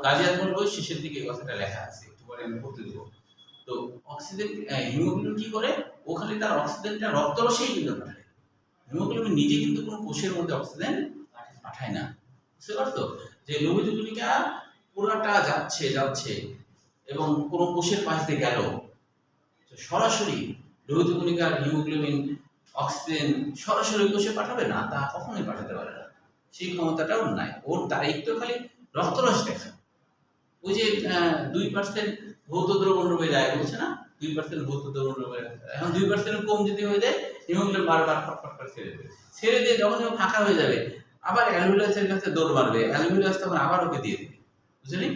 গাজী আজমল বই শেষের দিকে কথাটা লেখা আছে, একটু পরে আমি পড়তে দেবো। তো অক্সিজেন হিমোগ্লোবিন কি করে, ও খালি তার অক্সিজেনটা রক্তরসেই কিন্তু পাঠায়, হিমোগ্লোবিন নিজে কিন্তু কোনো কোষের মধ্যে অক্সিজেন পাঠায় না। বুঝতে পারছো? যে লোহিত কণিকা পুরোটা যাচ্ছে এবং কোনো কোষের পাশ দিয়ে গেল, সরাসরি লোহিত কণিকার হিমোগ্লোবিন অক্সিজেন সরাসরি কোষে পাঠাবে না, তা কখনোই পাঠাতে পারে না, সেই ক্ষমতাটাও নাই। ওর দায়িত্ব খালি রক্তরস দেখা। ওই যে 2% ভৌত দ্রবণ রূপে যায় বলছে না, 2% ভৌত দ্রবণ রূপে, এখন 2% কম যদি হয়ে যায়, হিমোগ্লোবিন বারবার ফটফট করে ছেড়ে দিয়ে যখন ও ফাঁকা হয়ে যাবে, আবার অ্যালভিউলাসের কাছে দৌড় মারবে, অ্যালভিউলাস তখন আবার ওকে দিয়ে দেবে, বুঝলি?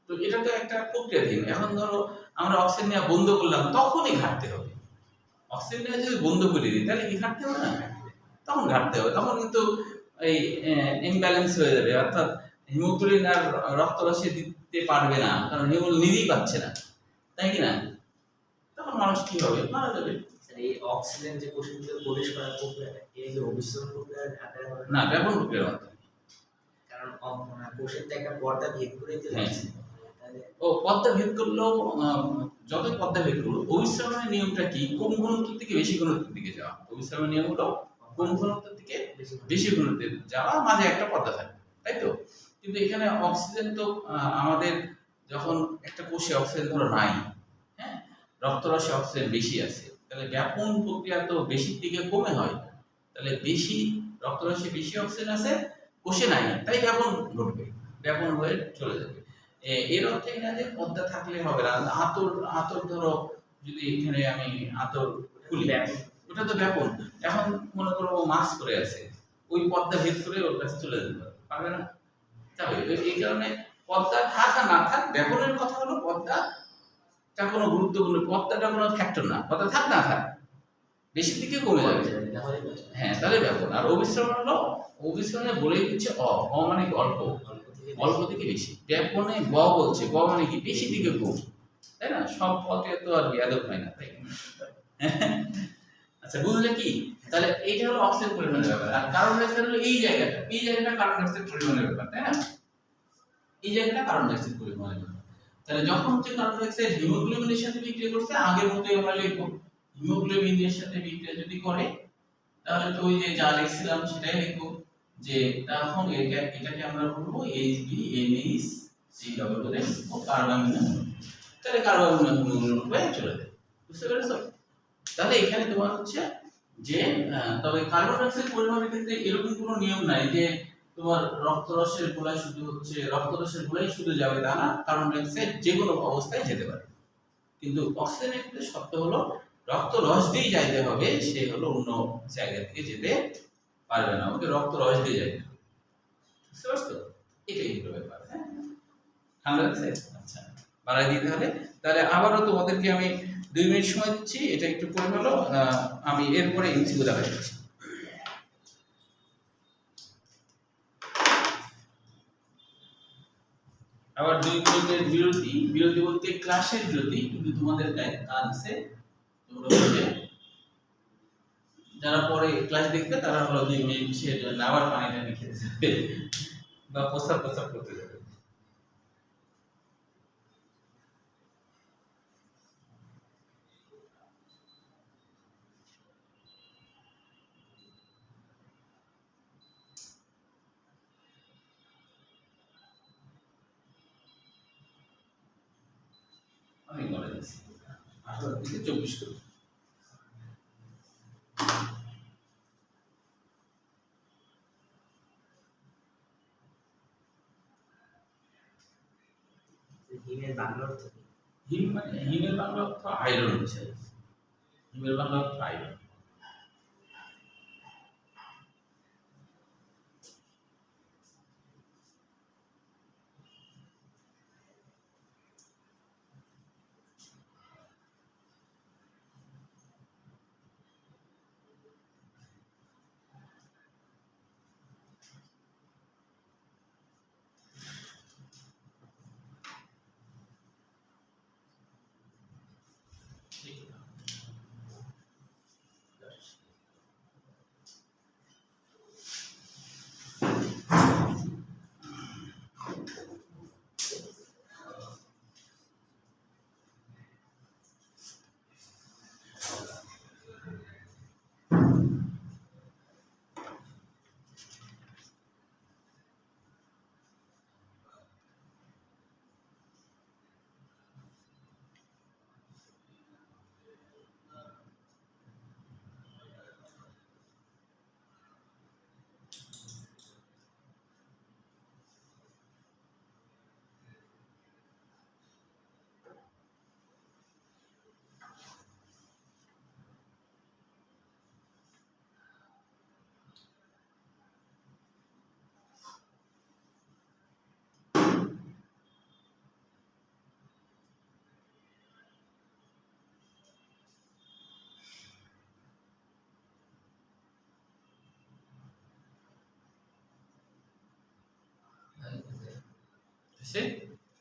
তো এটা তো একটা প্রক্রিয়াধীন। এখন ধরো আমরা অক্সিজেন নেওয়া বন্ধ করলাম, তখনই ঘাটতে হবে। অক্সিজেন নেওয়া যদি বন্ধ করে দিই তাহলে কি ঘাটতে হবে না? তখন ঘাটতে হবে, তখন কিন্তু এই ইমব্যালেন্স হয়ে যাবে, অর্থাৎ হিমোগ্লোবিন আর রক্তরসে দিতে পারবে না, কারণ হিমোগ্লোবিন নিজেই পাচ্ছে না, তাই কি না? তখন মানুষ কি হবে, মারা যাবে। এই অক্সিজেন যে কোষের ভিতরে প্রবেশ করার প্রক্রিয়া, এই যে অভিসরণ প্রক্রিয়ার আকারে হবে না, ব্যাপন প্রক্রিয়ার মাধ্যমে। কারণ কোষের তো একটা পর্দা ভেদ করে যাচ্ছে, ও পর্দা ভেদ করলেও যতই পর্দা ভেদ করলো, অভিসরণের নিয়মটা কি? কম ঘনত্ব থেকে বেশি ঘনত্বের দিকে যাওয়া। অভিসরণের নিয়ম হলো কম ঘনত্ব থেকে বেশি ঘনত্বে যাওয়া, মাঝে একটা পর্দা থাকে, তাই তো? কিন্তু এখানে অক্সিজেন তো আমাদের যখন একটা কোষে অক্সিজেন ধরো নাই, হ্যাঁ, রক্তরসে অক্সিজেন বেশি আছে, তাহলে ব্যাপন প্রক্রিয়া তো বেশির দিকে কমে হয়, তাহলে বেশি রক্তরসে বেশি অক্সিজেন আছে, কোষে নাই, তাই ব্যাপন ঘটবে, ব্যাপন হয়ে চলে যাবে। এর অর্থে না যে পর্দা থাকলে হবে না। আতর ধরো, যদি এখানে আমি আতর খুলি, ওটা তো ব্যাপন। এখন মনে করো ও মাস্ক পরে আছে, ওই পর্দা ভেদ করে ওর কাছে চলে যেতে পারবে না, যাবে। এই কারণে পর্দা থাক আর না থাক, ব্যাপনের কথা হলো পর্দাটা কোনো গুরুত্বপূর্ণ, পর্দাটা কোনো ফ্যাক্টর না, পর্দা থাক না থাক, বেশির দিকে কমে যাবে, হ্যাঁ, তাহলে ব্যাপন। আর অভিসরণ হলো, অভিসরণে বলেই দিচ্ছে অ মানে কি অল্প, অল্প থেকে বেশি। ব্যাপনে ব বলছে, ব মানে কি বেশি দিকে কম, তাই না? সব পথে তো আর বিয়াদব হয় না, তাই? আচ্ছা, বুঝলে কি? তাহলে এইটা হলো অক্সিজেন পরিমাণের ব্যাপার, আর কার্বন ডাই অক্সাইড হলো এই জায়গাটা কার্বন ডাই অক্সাইড পরিমাণের ব্যাপার, তাই না? এই জায়গাটা কার্বন ডাই অক্সাইড পরিমাণের ব্যাপার। তাহলে যখন হচ্ছে কার্বন ডাই অক্সাইড হিমোগ্লোবিনের সাথে বিক্রিয়া করছে, আগের মতোই আমরা লিখব হিমোগ্লোবিনের সাথে বিক্রিয়া যদি করে তাহলে তো ওই যে যা লিখছিলাম সেটাই লিখব, যে তখন এটাকে আমরা বলবো HbNH ডবল করে কার্বামিনো, তাহলে কার্বামিনো হিমোগ্লোবিন হয়ে চলে যায়। বুঝতে পেরেছো? তাহলে এখানে তোমার হচ্ছে যে তবে কার্বন ডাই অক্সাইড পরিমাপের ক্ষেত্রে এরকম কোনো নিয়ম নাই যে তোমার রক্তরসের গোলায় শুধু হচ্ছে রক্তরসের গোলাই শুধু যাবে তা না, কার্বন ডাই অক্সাইড যে কোনো অবস্থায় যেতে পারে। কিন্তু অক্সিজেনের ক্ষেত্রে শর্ত হলো রক্তরস দিয়ে যাইতে হবে, সে হলো অন্য জায়গা থেকে যেতে পারবে না, ওকে রক্তরস দিয়ে যাইতে হবে। বুঝতে পারছো? এটাই হলো ব্যাপার। হ্যাঁ, ঠান্ডা লাগছে? আচ্ছা, বাড়াই দিতে হবে। তাহলে আবারও তোমাদেরকে আমি 2 মিনিট সময় দিচ্ছি, এটা একটু করে ফেলো, আমি এরপরে এমসিকিউ দেখা দিচ্ছি। আবার 2 মিনিটের বিরতি বলতে ক্লাসের বিরতি, কিন্তু তোমাদের কাছে তোমরা বলবে যারা পরে ক্লাস দেখবে তারা হলো 2 মিনিট সে আবার পানিটা লিখে যাবে বা প্রস্তাব করতে যাবে। আমি বলে দিচ্ছি 18 থেকে 24 করে। হিমের বাংলা অর্থ কি? হিমের বাংলা অর্থ আয়রন হচ্ছে, হিমের বাংলা অর্থ আয়রন।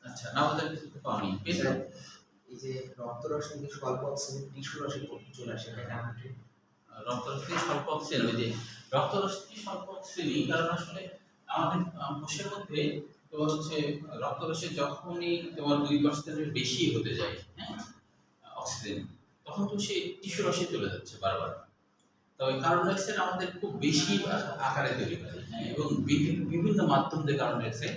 আচ্ছা, না আমাদের পানি পেয়েছো? এই যে রক্তরস থেকে স্বল্প অক্সিজেন টিস্যু রসে চলে আসে, এটা নাম কি? রক্তরস থেকে স্বল্প অক্সিজেন, ওই যে রক্তরস থেকে স্বল্প অক্সিজেন, এই কারণে আসলে আমাদের কোষের মধ্যে তোমার হচ্ছে রক্তরসে যখনই তোমার 2% বেশি হতে যায়, হ্যাঁ, অক্সিজেন, তখন তো সে টিস্যু রসে চলে যাচ্ছে বারবার। তবে কার্বন ডাই অক্সাইড আমাদের খুব বেশি আকারে তৈরি হয়, হ্যাঁ, এবং বিভিন্ন মাধ্যম দিয়ে কার্বন ডাই অক্সাইড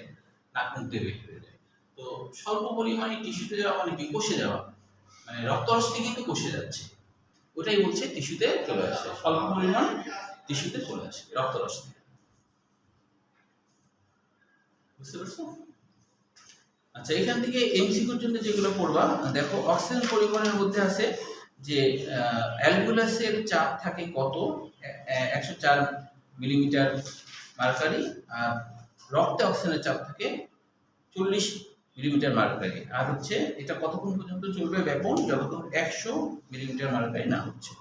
নাকমুখে বের হয়ে যায়। তো স্বল্প পরিমাণে টিস্যুতে যাওয়া মানে কি, কোষে যাওয়া, মানে রক্তরস থেকে কিন্তু কোষে যাচ্ছে, ওটাই বলছে টিস্যুতে চলে আসে, স্বল্প পরিমাণ টিস্যুতে চলে আসে রক্তরস থেকে। বুঝতে পারছো? আচ্ছা, এখান থেকে এমসিকিউর জন্য যেগুলো পড়বা, দেখো অক্সিজেন পরিমাণের মধ্যে আছে যে অ্যালবুলাসের চাপ থাকে কত, 104 মিলিমিটার মার্কারি, আর রক্তে অক্সিজেনের চাপ থাকে 40 মিলিমিটার মার্কারি, আর হচ্ছে এটা কতক্ষণ পর্যন্ত চলবে ব্যাপন, যতক্ষণ 100 মিলিমিটার মার্কারি না হচ্ছে।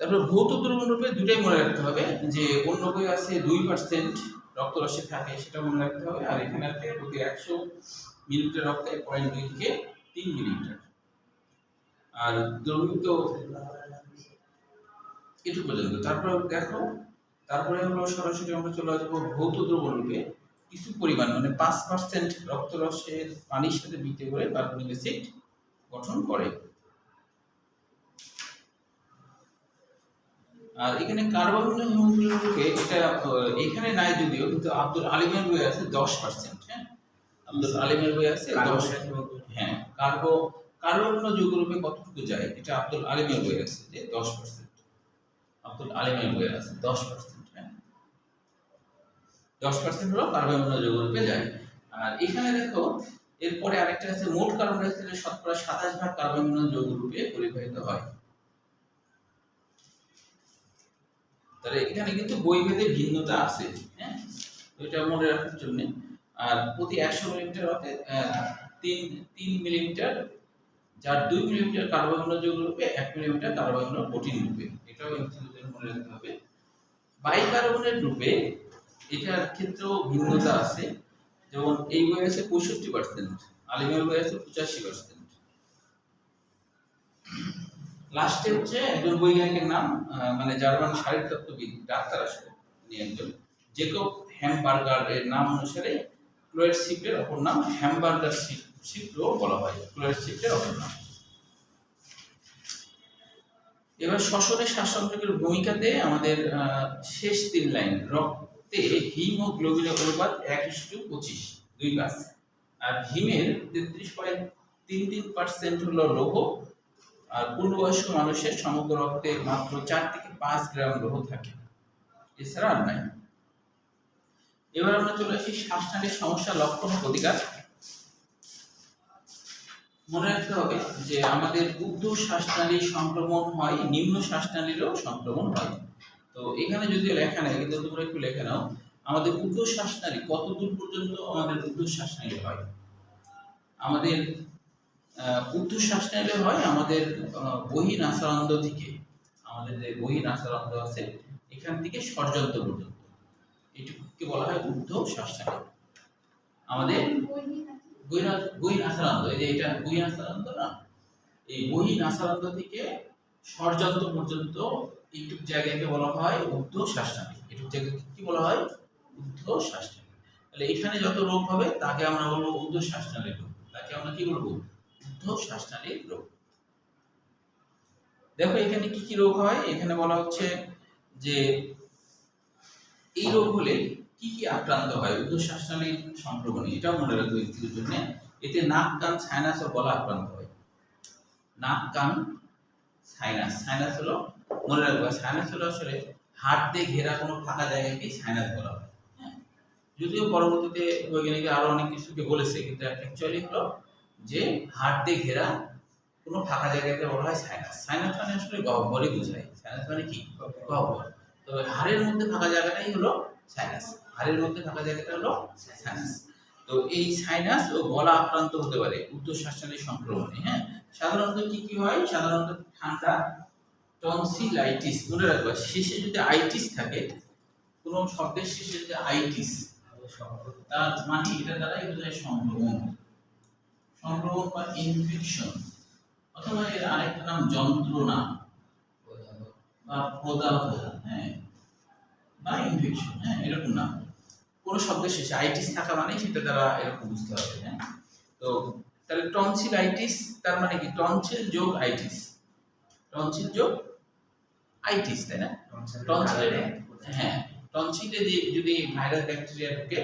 তারপর ভৌত দ্রবণ রূপে দুটাই মনে রাখতে হবে, যে অন্য বই আছে 2% রক্তরসে থাকে, সেটা মনে রাখতে হবে, আর এখানে আছে প্রতি 100 মিলিলিটার রক্তে 0.2 থেকে 3 মিলিলিটার। আর দ্রবীভূত এটুকু পর্যন্ত। তারপরে দেখো, তারপরে হলো সরাসরি আমরা চলে আসবো ভৌত দ্রবণরূপে কিছু পরিমাণ মানে 5% রক্তরসের পানির সাথে বিক্রিয়া করে কার্বনিক অ্যাসিড গঠন করে। আর এখানে কার্বনিক হিমোগ্লোবিন রূপে এটা এখানে নাই যদিও, কিন্তু আব্দুল আলিমের বই আছে 10%। হ্যাঁ, আব্দুল আলিমের বই আছে 10। হ্যাঁ, কার্বনিক যৌগ রূপে কতটুকু যায় এটা আব্দুল আলিমের বই আছে যে 10%। আব্দুল আলিমের বই আছে 10%। হ্যাঁ, 10% হলো কার্বনিক যৌগ রূপে যায়। আর এখানে দেখো এরপরে আরেকটা আছে, মোট কার্বন ডাই অক্সাইডের শতকরা 27% কার্বনিক যৌগ রূপে পরিবাহিত হয়। তাহলে এখানে কিন্তু বইভেদে ভিন্নতা আছে। হ্যাঁ, তো এটা মনে রাখার জন্য। আর প্রতি 100 মিলিমিটার অর্থাৎ 3 মিলিমিটার, যার 2 মিলিমিটার কার্বনিক যৌগ রূপে 1 মিলিমিটার কার্বনিক প্রোটিন রূপে, এটাও ইনসুলিনের মনে রাখতে হবে। বাইকার্বনেট রূপে এটার ক্ষেত্রেও ভিন্নতা আছে। যেমন এই বই আছে 65%, আলিমের বই আছে 85%। লাস্টে হচ্ছে একজন বৈজ্ঞানিকের নাম, মানে জার্মান শারীরতত্ত্ববিদ ডাক্তার আসলে উনি একজন জেকব হ্যামবার্গার এর নাম অনুসারে ক্লোয়েড শিফটের অপর নাম হ্যামবার্গার শিফটও বলা হয়, ক্লোয়েড শিফটের অপর নাম। এবার শ্বসনের শ্বাসসংযোগের ভূমিকাতে আমাদের শেষ 3 লাইন, রক্তে হিমোগ্লোবিনের অনুপাত 1:25, 2:5। আর হিমের 33.33% হলো লৌহ। আর পূর্ণবয়স্ক মানুষের সমগ্র রক্তে মাত্র 4 থেকে 5 গ্রাম লৌহ থাকে, এছাড়া আর নাই। এবার আমরা চলে আসি শ্বাসনালীর সমস্যা, লক্ষণ ও প্রতিকার। মনে রাখতে হবে যে আমাদের ঊর্ধ্ব শ্বাসনালীর সংক্রমণ হয়, নিম্ন শ্বাসনালীরও সংক্রমণ হয়। তো এখানে যদিও লেখা নেই, কিন্তু তোমরা একটু লেখা নাও আমাদের ঊর্ধ্ব শ্বাসনালী কত দূর পর্যন্ত আমাদের ঊর্ধ্ব শ্বাসনালী হয়। আমাদের ঊর্ধ্ব শ্বাসনালী হয় আমাদের বহিঃনাসারন্ধ্র থেকে, আমাদের যে বহিঃনাসারন্ধ্র আছে এখান থেকে ষড়যন্ত্র পর্যন্ত, এটুকুকে বলা হয় ঊর্ধ্ব শ্বাসনালী। আমাদের বহিঃনাসারন্ধ্র, এই যে এটা বহিঃনাসারন্ধ্র না, এই বহিঃনাসারন্ধ্র থেকে ষড়যন্ত্র পর্যন্ত এইটুক জায়গাকে বলা হয় ঊর্ধ্ব শ্বাসনালী। এটুক জায়গাকে কি বলা হয়? ঊর্ধ্ব শ্বাসনালী। তাহলে এখানে যত রোগ হবে তাকে আমরা বলবো ঊর্ধ্ব শ্বাসনালী রোগ, তাকে আমরা কি বলবো? ঊর্ধ্ব শ্বাসনালী রোগ। দেখো এখানে কি কি রোগ হয়, এখানে বলা হচ্ছে যে এই রোগ হলে কি কি আক্রান্ত হয় ঊর্ধ্ব শ্বাসনালীর সংক্রমণে, এটাও মনে রাখবো এর জন্য। এতে নাক, কান, সাইনাস ও গলা আক্রান্ত হয়। নাক, কান, সাইনাস, সাইনাস হলো মনে রাখবো, সাইনাস হলো আসলে হাড় দিয়ে ঘেরা কোনো ফাঁকা জায়গাকে সাইনাস বলা হয়। হ্যাঁ, যদিও পরবর্তীতে বৈজ্ঞানিকরা আরো অনেক কিছুকে বলেছে, কিন্তু অ্যাকচুয়ালি হলো যে হাড় দিয়ে ঘেরা কোনো ফাঁকা জায়গাকে বলা হয় সাইনাস। সাইনাস মানে আসলে গহ্বরই বোঝায়। সাইনাস মানে কি? গহ্বর। তবে হাড়ের মধ্যে ফাঁকা জায়গাটাই হলো সাইনাস, হাড়ের মধ্যে ফাঁকা জায়গাটা হলো সাইনাস। তো এই সাইনাস ও গলা আক্রান্ত হতে পারে ঊর্ধ্ব শ্বাসনালীর সংক্রমণে। হ্যাঁ, সাধারণত কি কি হয়? সাধারণত ঠান্ডা, টনসিলাইটিস, মনে রাখবা শেষে যদি আইটিস থাকে, কোনো শব্দের শেষে যদি আইটিস, তার মানে এটা দ্বারাই বোঝায় সংক্রমণ, সংক্রমণ বা ইনফেকশন। অথবা এর আরেকটা নাম যন্ত্রণা বা প্রদাহ, হ্যাঁ, বা ইনফেকশন। হ্যাঁ, এরকম নাম। কোন শব্দের শেষে আইটিস থাকা মানে সেটা দ্বারা এরকম বুঝতে হবে। হ্যাঁ, তো তাহলে টনসিলাইটিস তার মানে কি? টনসিল যোগ আইটিস, টনসিল যোগ আইটিস, তাই না? টনসিল, হ্যাঁ, টনসিলে যদি ভাইরাস ব্যাকটেরিয়া ঢুকে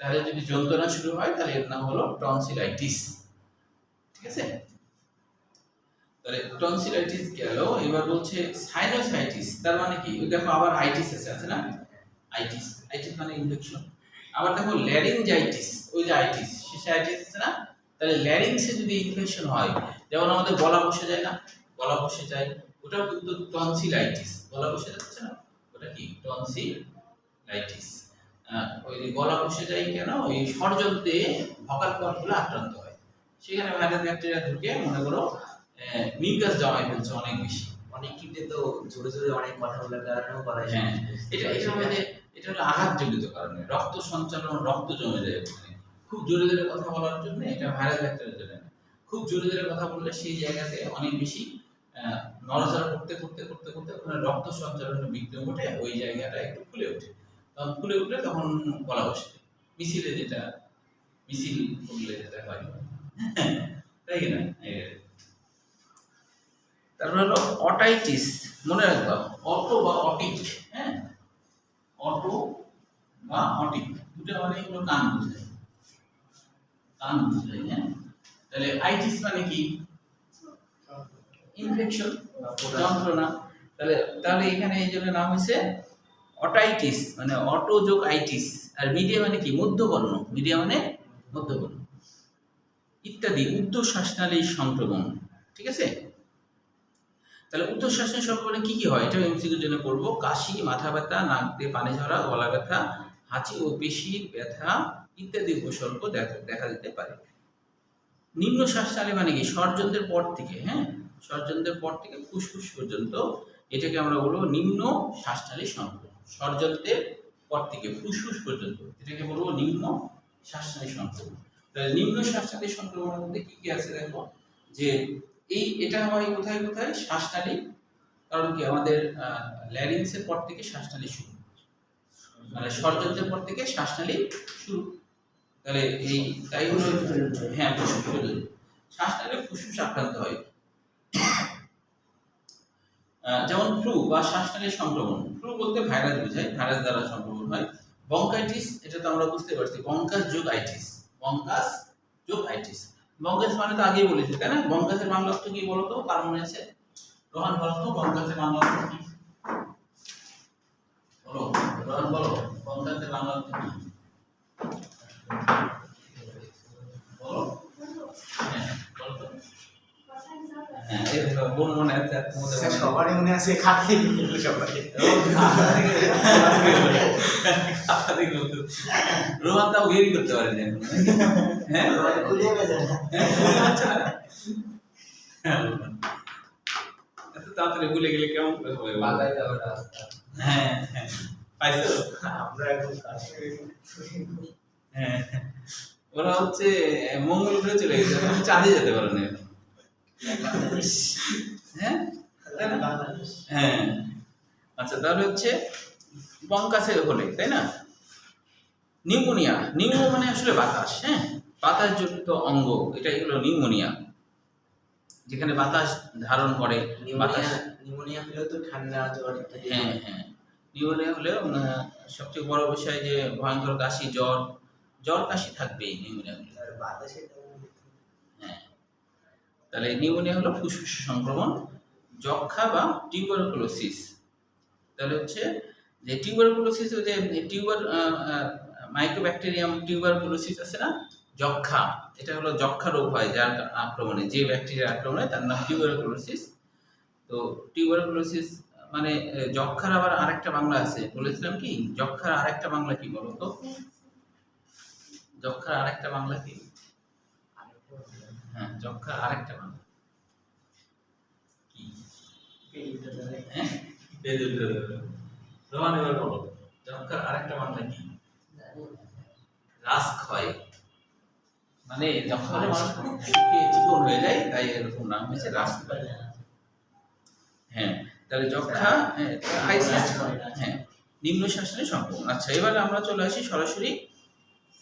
তাহলে যদি যন্ত্রণা শুরু হয় তাহলে এর নাম হলো টনসিলাইটিস। ঠিক আছে, তাহলে টনসিলাইটিস গেল। এবার বলছে সাইনোসাইটিস, তার মানে কি? দেখো আবার আইটিস আছে না, আইটিস, আইটিস মানে ইনফেকশন। আবার দেখো ল্যারিঞ্জাইটিস, ওই যে আইটিস শেষে আইটিস আছে না, তাহলে ল্যারিংসে যদি ইনফেকশন হয়, যেমন আমাদের গলা বসে যায় না, গলা বসে যায়, ওটাও কিন্তু টনসিলাইটিস। গলা বসে যাচ্ছে না, ওটা কি? টনসিলাইটিস। ওই গলা বসে যায় কেন? ওই ষড়যন্ত্রে ভোকাল কর্ডগুলো আক্রান্ত হয়, সেখানে ভাইরাস ব্যাকটেরিয়া ঢুকে মনে করো মিউকাস জমায় ফেলছে অনেক বেশি। অনেক ক্ষেত্রে তো জোরে জোরে অনেক কথা বলার কারণেও বলা যায়। হ্যাঁ, এটা মানে এটা হলো আঘাতজনিত কারণে, রক্ত সঞ্চালন, রক্ত জমে যায় ওখানে। খুব জোরে জোরে কথা বলার জন্য, এটা ভাইরাস ব্যাকটেরিয়ার জন্য। খুব জোরে জোরে কথা বললে সেই জায়গাতে অনেক বেশি নড়াচড়া করতে করতে করতে করতে ওখানে রক্ত সঞ্চালনের বিঘ্ন ঘটে ওই জায়গাটা একটু ফুলে ওঠে। তখন ফুলে উঠলে তখন গলা বসে। মিছিলে যেটা মিছিল করলে যেটা হয়, তাই কি না? তারপর হলো অটাইটিস, মনে রাখবা অটো বা অটিক। হ্যাঁ, অটো বা অটিক দুটো মানে হলো কান বোঝায়, কান বোঝায়। হ্যাঁ, তাহলে আইটিস মানে কি? ইনফেকশন, যন্ত্রণা। তাহলে তাহলে এখানে এই জন্য নাম হয়েছে অটাইটিস, মানে অটো যোগ আইটিস। আর মিডিয়া মানে কি? মধ্যবর্ণ, মিডিয়া মানে মধ্যবর্ণ ইত্যাদি উর্ধ্ব শ্বাসনালীর সংক্রমণ। ঠিক আছে? তাহলে উর্ধ্ব শ্বাসনালীর সংক্রমণে কি কি হয় এটা এমসিকিউর জন্য করব। কাশি, মাথা ব্যথা, নাক দিয়ে পানি ঝরা, গলা ব্যথা, হাঁচি ও পেশির ব্যথা ইত্যাদি উপসর্গ দেখা দিতে পারে। নিম্ন শ্বাসনালী মানে কি? স্বরযন্ত্রের পর থেকে, হ্যাঁ, স্বরযন্ত্রের পর থেকে ফুসফুস পর্যন্ত, এটাকে আমরা বলবো নিম্ন শ্বাসনালীর সংক্রমণ। স্বরযন্ত্রের পর থেকে ফুসফুস পর্যন্ত এটাকে বলবো নিম্ন শ্বাসনালীর সংক্রমণ। তাহলে নিম্ন শ্বাসনালীর সংক্রমণের মধ্যে কি কি আছে দেখো, যে এটা হয় কোথায় কোথায়? শ্বাসনালী। কারণ কি আমাদের ল্যারিংসের পর থেকে শ্বাসনালী শুরু, মানে স্বরযন্ত্রের পর থেকে শ্বাসনালী শুরু। তাহলে এই তাই হলো, হ্যাঁ, ফুসফুস, শ্বাসনালী ফুসফুস আক্রান্ত হয়। যেমন ফ্লু বা শ্বাসনালীর সংক্রমণ। ফ্লু বলতে ভাইরাস বোঝায়, ভাইরাস দ্বারা সংক্রমণ হয়। বঙ্কাইটিস, এটা তো আমরা বুঝতে পারছি, বঙ্কাস যোগ আইটিস, বঙ্কাস যোগ আইটিস। বঙ্কাস মানে তো আগেই বলেছি, তাই না? বঙ্কাসের বাংলা অর্থ কি বলো তো, কার মনে আছে? রোহান বলো তো, বঙ্কাসের বাংলা অর্থ কি? বলো রোহান, বলো বঙ্কাসের বাংলা অর্থ কি? বলো। হ্যাঁ, বলো তো। হ্যাঁ, এই দেখো বোন মনে আছে, তোমাদের সবারই মনে আছে, খাতে কিন্তু সবাই রোহান তাও গেরি করতে পারে না। হ্যাঁ, এত তাড়াতাড়ি ভুলে গেলে কেমন করে হবে? হ্যাঁ হ্যাঁ, পাইছো? আমরা এখন হ্যাঁ, ওরা হচ্ছে মঙ্গল গ্রহে চলে গেছে, তুমি চাঁদে যেতে পারো না। হ্যাঁ হ্যাঁ, আচ্ছা, তাহলে হচ্ছে বঙ্কাসে হলে, তাই না? নিউমোনিয়া, নিউমো মানে আসলে বাতাস, হ্যাঁ, বাতাস জনিত অঙ্গ, এটাই হলো নিউমোনিয়া, যেখানে বাতাস ধারণ করে। বাতাস, নিউমোনিয়া হলেও তো ঠান্ডা জ্বর ইত্যাদি। হ্যাঁ হ্যাঁ, নিউমোনিয়া হলে সবচেয়ে বড় বিষয় যে ভয়ঙ্কর কাশি, জ্বর কাশি থাকবেই নিউমোনিয়া হলে। বাতাসে হ্যাঁ, তাহলে নিউমোনিয়া হলো ফুসফুস সংক্রমণ। যক্ষা বা টিউবারকুলোসিস, তাহলে হচ্ছে যে টিউবারকুলোসিস, যে টিউবার মাইক্রোব্যাকটেরিয়াম টিউবারকুলোসিস আছে না, যক্ষা, এটা হলো যক্ষা রোগ হয় যার আক্রমণে, যে ব্যাকটেরিয়ার আক্রমণে, তার নাম টিউবারকুলোসিস। তো টিউবারকুলোসিস মানে যক্ষার আবার আরেকটা বাংলা আছে, বলেছিলাম কি? যক্ষার আরেকটা বাংলা কি বলো তো? যক্ষার আরেকটা বাংলা কি? হ্যাঁ, যক্ষার আরেকটা বাংলা কি? হ্যাঁ, রোমান এবার বলো, যক্ষার আরেকটা বাংলা কি? রাসক্ষয়, মানে যখন মানুষ খুব শুকিয়ে চিকন হয়ে যায়, তাই এরকম নাম হয়েছে রাসক্ষয়। হ্যাঁ, তাহলে যক্ষা, হ্যাঁ, নিম্ন শ্বাসনালী সংক্রমণ। আচ্ছা, এবারে আমরা চলে আসি সরাসরি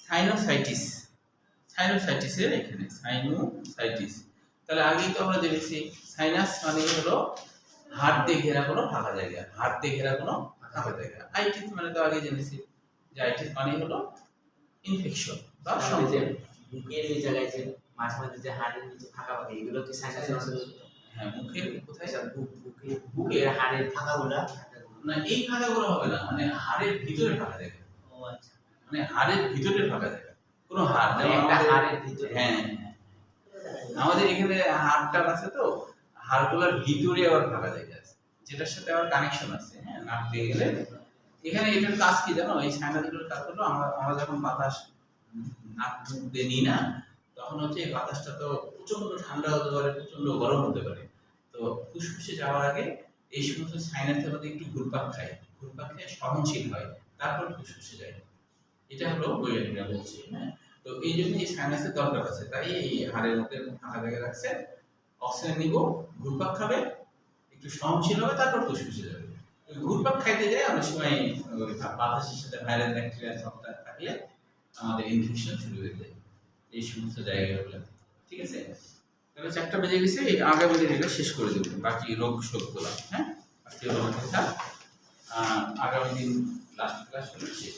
সাইনোসাইটিস। সাইনোসাইটিসের এখানে সাইনোসাইটিস, তাহলে আগেই তো আমরা জেনেছি সাইনাস মানে হলো হাড় দিয়ে ঘেরা কোনো ফাঁকা জায়গা, হাড় দিয়ে ঘেরা কোনো ফাঁকা জায়গা। আইটিস মানে তো আগে জেনেছি যে আইটিস মানে হলো ইনফেকশন বা সংক্রমণ। বুকের এই জায়গায় যে মাঝে মাঝে যে হাড়ের নিচে ফাঁকা ফাঁকা, এগুলো কি সাইনাসের অন্তর্গত? হ্যাঁ, মুখের কোথায়? বুকের হাড়ের ফাঁকাগুলা না, এই ফাঁকাগুলো হবে না, মানে হাড়ের ভিতরে ফাঁকা জায়গা। ও আচ্ছা, মানে হাড়ের ভিতরে ফাঁকা জায়গা, কোনো হাড়, মানে যেমন একটা আমাদের, হাড়ের ভিতরে। হ্যাঁ, আমাদের এখানে হাড়টা আছে, তো হাড়গুলোর ভিতরে আবার ফাঁকা জায়গা আছে, যেটার সাথে আবার কানেকশন আছে, হ্যাঁ, নাক দিয়ে গেলে। এখানে এটার কাজ কি জানো? এই সাইনাসগুলোর কাজ হলো, আমরা যখন বাতাস নাক মুখ দিয়ে নিই না, তখন হচ্ছে এই বাতাসটা তো প্রচন্ড ঠান্ডা হতে পারে, প্রচন্ড গরম হতে পারে। তো ফুসফুসে যাওয়ার আগে এই সমস্ত সাইনাসের মধ্যে একটু ঘুরপাক খায়, ঘুরপাক খেয়ে সহনশীল হয়, তারপর ফুসফুসে যায়। এটা হলো বৈজ্ঞানিকরা বলছে, হ্যাঁ। তো এই জন্য এই সাইনাসের দরকার আছে, তাই এই হাড়ের মধ্যে ফাঁকা জায়গা রাখছে, অক্সিজেন নিব, ঘুরপাক খাবে, একটু সহনশীল হবে, তারপর ফুসফুসে যাবে। ওই ঘুরপাক খাইতে যায় অনেক সময় ওই বাতাসের সাথে ভাইরাল ব্যাকটেরিয়া সফটওয়্যার থাকলে আমাদের ইনফেকশন শুরু হয়ে যায় এই সমস্ত জায়গাগুলো। ঠিক আছে, তাহলে 4টা বেজে গেছে, এই আগামী দিন এটা শেষ করে দেবো বাকি রোগ শোকগুলো। হ্যাঁ, আজকে হলো কথা, আগামী দিন লাস্ট ক্লাস হলো শেষ।